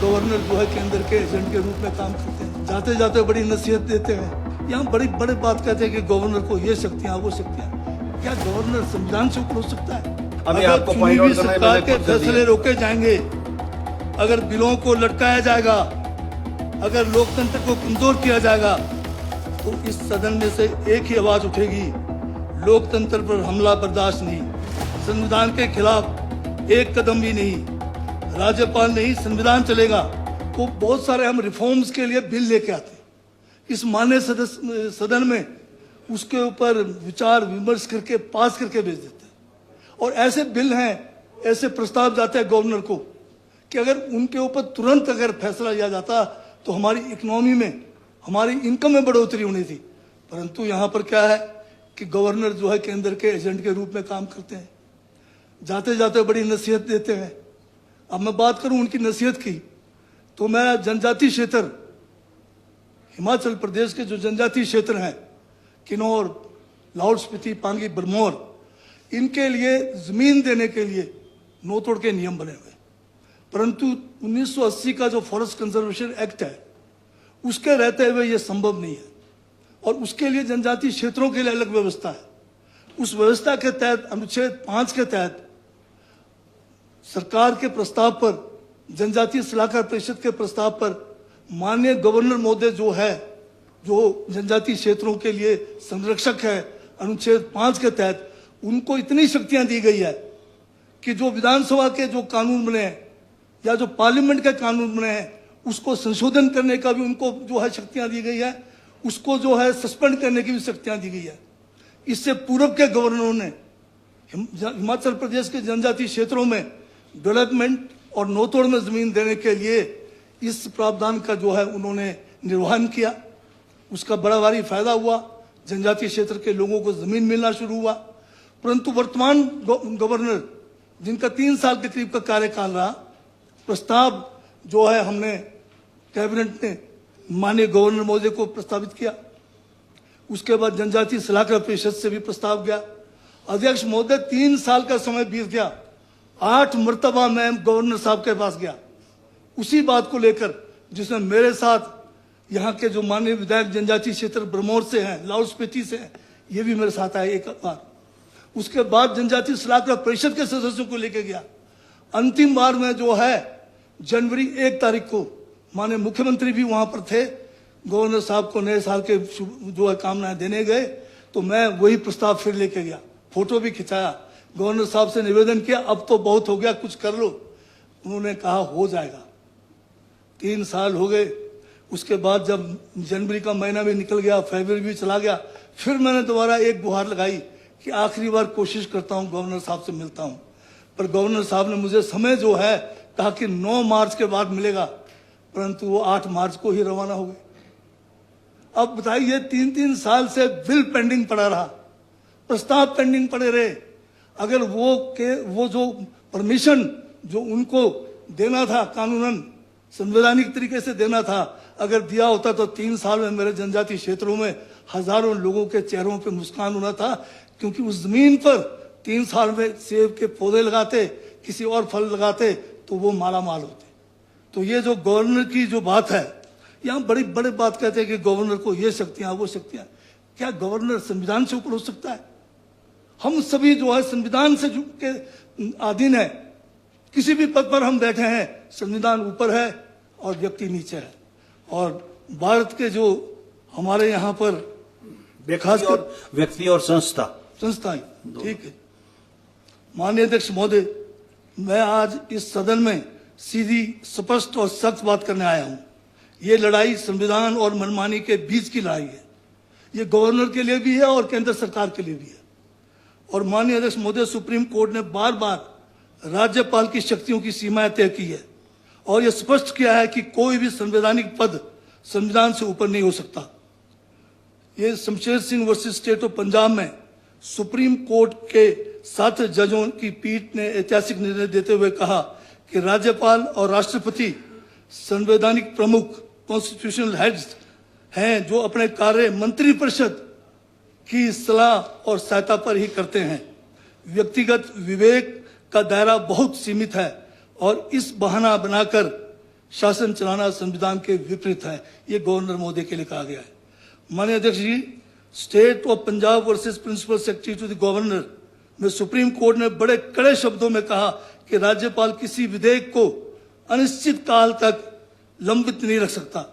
Governor जो है केंद्र के एजेंट के रूप में काम करते हैं। जाते जाते बड़ी नसीहत देते हैं, यहाँ बड़ी बड़े बात कहते हैं कि गवर्नर को ये शक्तियाँ वो शक्तियाँ। क्या गवर्नर संविधान से ऊपर हो सकता है? अगर चुनी हुई सरकार के फैसले रोके जाएंगे, अगर बिलों को लटकाया जाएगा, अगर लोकतंत्र को कमजोर किया जाएगा, तो इस सदन में से एक ही आवाज उठेगी, लोकतंत्र पर हमला बर्दाश्त नहीं, संविधान के खिलाफ एक कदम भी नहीं, राज्यपाल नहीं संविधान चलेगा। तो बहुत सारे हम रिफॉर्म्स के लिए बिल लेके आते हैं, इस माननीय सदन में उसके ऊपर विचार विमर्श करके पास करके भेज देते हैं। और ऐसे बिल हैं, ऐसे प्रस्ताव जाते हैं गवर्नर को कि अगर उनके ऊपर तुरंत अगर फैसला लिया जाता तो हमारी इकोनॉमी में, हमारी इनकम में बढ़ोतरी होनी थी। परंतु यहाँ पर क्या है कि गवर्नर जो है केंद्र के एजेंट के रूप में काम करते हैं, जाते जाते बड़ी नसीहत देते हैं। अब मैं बात करूं उनकी नसीहत की, तो मैं जनजातीय क्षेत्र, हिमाचल प्रदेश के जो जनजातीय क्षेत्र हैं, किन्नौर, लाहौल स्पीति, पांगी, बरमौर, इनके लिए जमीन देने के लिए नो तोड़ के नियम बने हुए, परंतु 1980 का जो फॉरेस्ट कंजर्वेशन एक्ट है उसके रहते हुए ये संभव नहीं है। और उसके लिए जनजातीय क्षेत्रों के लिए अलग व्यवस्था है। उस व्यवस्था के तहत अनुच्छेद 5 के तहत सरकार के प्रस्ताव पर, जनजातीय सलाहकार परिषद के प्रस्ताव पर माननीय गवर्नर महोदय जो है, जो जनजातीय क्षेत्रों के लिए संरक्षक है, अनुच्छेद 5 के तहत उनको इतनी शक्तियां दी गई है कि जो विधानसभा के जो कानून बने हैं या जो पार्लियामेंट के कानून बने हैं उसको संशोधन करने का भी उनको जो है शक्तियां दी गई है, उसको जो है सस्पेंड करने की भी शक्तियां दी गई है। इससे पूर्व के गवर्नरों ने हिमाचल प्रदेश के जनजातीय क्षेत्रों में डेवलपमेंट और नो तोड़ में जमीन देने के लिए इस प्रावधान का जो है उन्होंने निर्वहन किया। उसका बड़ा भारी फायदा हुआ, जनजातीय क्षेत्र के लोगों को जमीन मिलना शुरू हुआ। परंतु वर्तमान गवर्नर, जिनका 3 साल के करीब का कार्यकाल रहा, प्रस्ताव जो है हमने कैबिनेट ने माननीय गवर्नर महोदय को प्रस्तावित किया, उसके बाद जनजातीय सलाहकार परिषद से भी प्रस्ताव गया। अध्यक्ष महोदय 3 साल का समय बीत गया, 8 मर्तबा मैं गवर्नर साहब के पास गया उसी बात को लेकर, जिसमें मेरे साथ यहाँ के जो माननीय विधायक जनजातीय क्षेत्र बरमौर से हैं, लाहौल स्पीति से हैं, ये भी मेरे साथ आए एक बार। उसके बाद जनजातीय सलाहकार परिषद के सदस्यों को लेके गया। अंतिम बार में जो है जनवरी 1 तारीख को माननीय मुख्यमंत्री भी वहां पर थे, गवर्नर साहब को नए साल के जो है कामनाएं देने गए, तो मैं वही प्रस्ताव फिर लेके गया, फोटो भी खिंचाया, गवर्नर साहब से निवेदन किया, अब तो बहुत हो गया, कुछ कर लो। उन्होंने कहा हो जाएगा। 3 साल हो गए। उसके बाद जब जनवरी का महीना भी निकल गया, फरवरी भी चला गया, फिर मैंने दोबारा एक गुहार लगाई कि आखिरी बार कोशिश करता हूं, गवर्नर साहब से मिलता हूं। पर गवर्नर साहब ने मुझे समय जो है कहा कि 9 मार्च के बाद मिलेगा, परंतु वो 8 मार्च को ही रवाना हो गए। अब बताइए, 3-3 साल से बिल पेंडिंग पड़ा रहा, प्रस्ताव पेंडिंग पड़े रहे। अगर वो जो परमिशन जो उनको देना था, कानूनन संवैधानिक तरीके से देना था, अगर दिया होता तो 3 साल में मेरे जनजातीय क्षेत्रों में हजारों लोगों के चेहरों पे मुस्कान होना था। क्योंकि उस जमीन पर 3 साल में सेब के पौधे लगाते, किसी और फल लगाते तो वो माला माल होते। तो ये जो गवर्नर की जो बात है, यहाँ बड़ी बड़े बात कहते हैं कि गवर्नर को ये शक्तियां वो शक्तियां। क्या गवर्नर संविधान से ऊपर हो सकता है? हम सभी जो है संविधान से के अधीन है। किसी भी पद पर हम बैठे हैं, संविधान ऊपर है और व्यक्ति नीचे है। और भारत के जो हमारे यहाँ पर व्यक्ति और संस्थाएं, ठीक है। माननीय अध्यक्ष महोदय, मैं आज इस सदन में सीधी, स्पष्ट और सख्त बात करने आया हूं। ये लड़ाई संविधान और मनमानी के बीच की लड़ाई है। ये गवर्नर के लिए भी है और केंद्र सरकार के लिए भी है। और माननीय अध्यक्ष महोदय, सुप्रीम कोर्ट ने बार बार राज्यपाल की शक्तियों की सीमाएं तय की है और यह स्पष्ट किया है कि कोई भी संवैधानिक पद संविधान से ऊपर नहीं हो सकता। ये Shamsher Singh versus state of Punjab में सुप्रीम कोर्ट के 7 जजों की पीठ ने ऐतिहासिक निर्णय देते हुए कहा कि राज्यपाल और राष्ट्रपति संवैधानिक प्रमुख, कॉन्स्टिट्यूशनल हेड्स हैं, जो अपने कार्य मंत्रिपरिषद की सलाह और सहायता पर ही करते हैं। व्यक्तिगत विवेक का दायरा बहुत सीमित है और इस बहाना बनाकर शासन चलाना संविधान के विपरीत है, ये गवर्नर महोदय के लिए कहा गया है। माननीय अध्यक्ष जी, state of Punjab versus principal secretary to the governor में सुप्रीम कोर्ट ने बड़े कड़े शब्दों में कहा कि राज्यपाल किसी विधेयक को अनिश्चित काल तक लंबित नहीं रख सकता।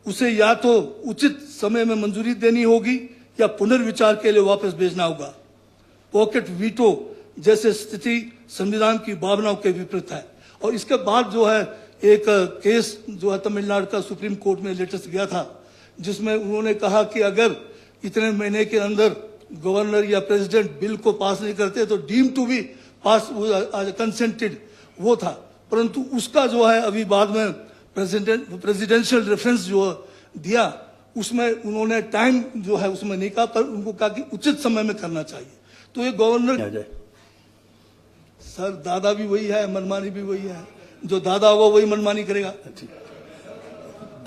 उसे या तो उचित समय में मंजूरी देनी होगी या पुनर्विचार के लिए वापस भेजना होगा। पॉकेट वीटो जैसे स्थिति संविधान की भावनाओं के विपरीत है। और इसके बाद जो है एक केस जो है तमिलनाडु का सुप्रीम कोर्ट में लेटेस्ट गया था, जिसमें उन्होंने कहा कि अगर इतने महीने के अंदर गवर्नर या प्रेसिडेंट बिल को पास नहीं करते तो deem to be pass consented वो था, परंतु उसका जो है अभी बाद में प्रेसिडेंशियल रेफरेंस जो दिया उसमें उन्होंने टाइम जो है उसमें नहीं कहा, पर उनको कहा कि उचित समय में करना चाहिए। तो ये गवर्नर सर दादा भी वही है, मनमानी भी वही है, जो दादा होगा वही मनमानी करेगा।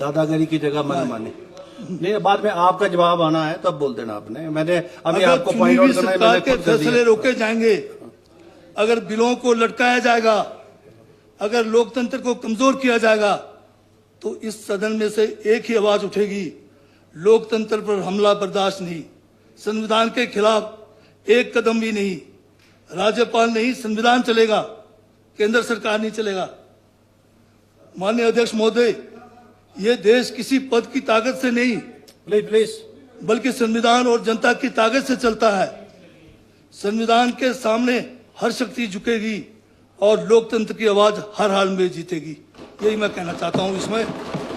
दादागिरी की जगह मनमानी नहीं, बाद में आपका जवाब आना है तब बोल देना आपने। मैंने अभी आपको पॉइंट आउट करना है, सरकार के फैसले रोके जाएंगे, अगर बिलों को लटकाया जाएगा, अगर लोकतंत्र को कमजोर किया जाएगा, तो इस सदन में से एक ही आवाज उठेगी, लोकतंत्र पर हमला बर्दाश्त नहीं, संविधान के खिलाफ एक कदम भी नहीं। राज्यपाल नहीं, संविधान चलेगा, केंद्र सरकार नहीं चलेगा। माननीय अध्यक्ष महोदय, ये देश किसी पद की ताकत से नहीं प्लीज बल्कि संविधान और जनता की ताकत से चलता है। संविधान के सामने हर शक्ति झुकेगी और लोकतंत्र की आवाज हर हाल में जीतेगी। यही मैं कहना चाहता हूं इसमें।